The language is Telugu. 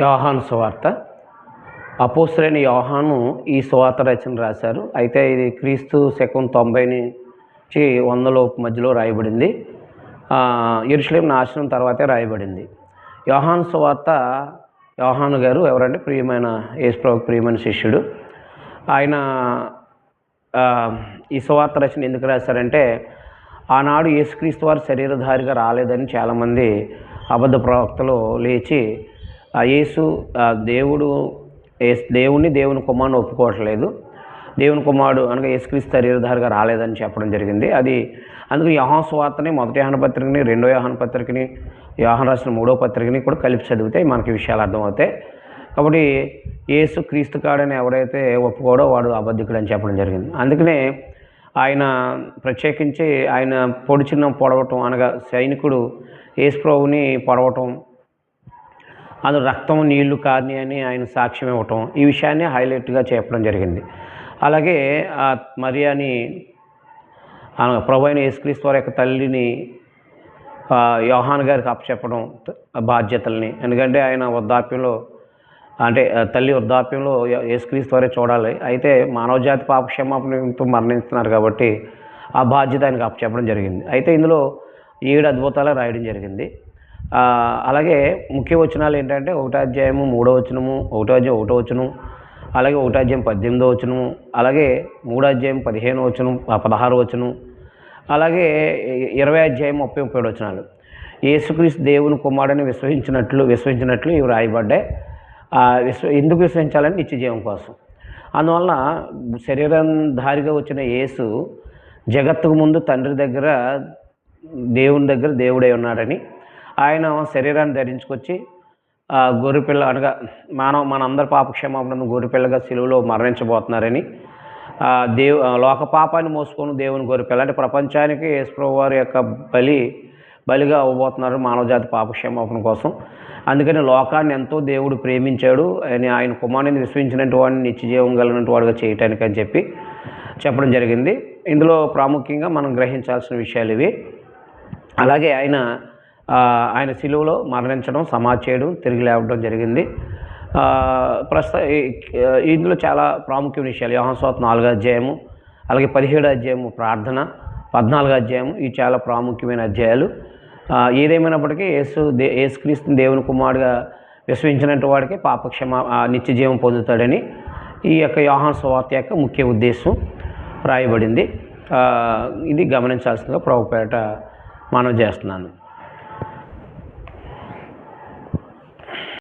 యోహాను సువార్త. అపోస్తలుడైన యోహాను ఈ సువార్త రచన రాశారు. అయితే ఇది క్రీస్తు శకం 90 నుంచి 100 లోపు మధ్యలో రాయబడింది. యెరూషలేము నాశనం తర్వాతే రాయబడింది. యోహాను సువార్త యోహాను గారు ఎవరంటే ప్రియమైన యేసుప్రభువుకు ప్రియమైన శిష్యుడు. ఆయన ఈ సువార్త రచన ఎందుకు రాశారంటే, ఆనాడు యేసుక్రీస్తు వారు శరీరధారిగా రాలేదని చాలామంది అబద్ధ ప్రవక్తలు లేచి యేసు దేవుడిని దేవుని కుమారుని ఒప్పుకోవట్లేదు, దేవుని కుమారుడు అనగా యేసుక్రీస్తు శరీరధారిగా రాలేదని చెప్పడం జరిగింది. అది అందుకు యోహాను సువార్తని మొదటి యోహాను పత్రికని, రెండో యోహాను పత్రికని, యోహాను రాసిన 3వ పత్రికని కూడా కలిపి చదివితే మనకి విషయాలు అర్థమవుతాయి. కాబట్టి యేసు క్రీస్తు కాడని ఎవరైతే ఒప్పుకోడో వాడు అబద్ధికుడు అని చెప్పడం జరిగింది. అందుకనే ఆయన ప్రత్యేకించి ఆయన పొడవటం అనగా సైనికుడు యేసుప్రభువుని పొడవటం, అందులో రక్తం నీళ్లు కారిని అని ఆయన సాక్ష్యం ఇవ్వటం, ఈ విషయాన్ని హైలైట్గా చెప్పడం జరిగింది. అలాగే మరియాని ప్రభు అయిన యేసుక్రీస్తు వారి యొక్క తల్లిని యోహాను గారికి అప్పచెప్పడం బాధ్యతల్ని. ఎందుకంటే ఆయన వృద్ధాప్యంలో అంటే తల్లి వృద్ధాప్యంలో యేసుక్రీస్తు వారే చూడాలి. అయితే మానవజాతి పాపక్షమాపణతో మరణిస్తున్నారు కాబట్టి ఆ బాధ్యత ఆయనకు అప్పచెప్పడం జరిగింది. అయితే ఇందులో 7 అద్భుతాలు రాయడం జరిగింది. అలాగే ముఖ్య వచనాలు ఏంటంటే 1వ అధ్యాయము 3వ వచనము, 1వ అధ్యాయం 1వ వచనం, అలాగే 1వ అధ్యాయం 18వ వచనము, అలాగే 3వ అధ్యాయం 15వ వచనం, 16వ వచనం, అలాగే 20వ అధ్యాయం 30-37 వచనాలు. యేసుక్రీస్తు దేవుని కుమారుడిని విశ్వసించినట్లు ఇవి రాయబడ్డాయి. ఎందుకు విశ్వసించాలని నిత్యజీవం కోసం. అందువలన శరీరధారిగా వచ్చిన యేసు జగత్తుకు ముందు తండ్రి దగ్గర దేవుని దగ్గర దేవుడై ఉన్నాడని, ఆయన శరీరాన్ని ధరించుకొచ్చి గొర్రెపిల్ల అనగా మనందరి పాపక్షమాపణ గొర్రెపిల్లగా సిలువలో మరణించబోతున్నారని, లోక పాపాన్ని మోసుకొని దేవుని గొర్రెపిల్ల అంటే ప్రపంచానికి యేసుప్రభువు వారి యొక్క బలిగా అవ్వబోతున్నారు మానవజాతి పాపక్షమాపణ కోసం. అందుకని లోకాన్ని ఎంతో దేవుడు ప్రేమించాడు అని ఆయన కుమారుని విశ్వసించినటువంటి వాడిని నిత్యజీవం కలిగినటువంటి వాడుగా చేయటానికి అని చెప్పడం జరిగింది. ఇందులో ప్రాముఖ్యంగా మనం గ్రహించాల్సిన విషయాలు ఇవి. అలాగే ఆయన సిలువలో మరణించడం, సమాధి చేయడం, తిరిగి లేవడం జరిగింది. ఇందులో చాలా ప్రాముఖ్యమైన విషయాలు యోహాను సువార్త 4వ అధ్యాయము, అలాగే 17వ అధ్యాయము ప్రార్థన, 14వ అధ్యాయము ఇవి చాలా ప్రాముఖ్యమైన అధ్యాయాలు. ఏదేమైనప్పటికీ యేసుక్రీస్తుని దేవుని కుమారుడుగా విశ్వసించినట్టు వాడికి నిత్యజీవం పొందుతాడని ఈ యొక్క యోహాను సువార్త యొక్క ముఖ్య ఉద్దేశం రాయబడింది. ఇది గమనించాల్సిందిగా ప్రభుపేట మనం చేస్తున్నాను.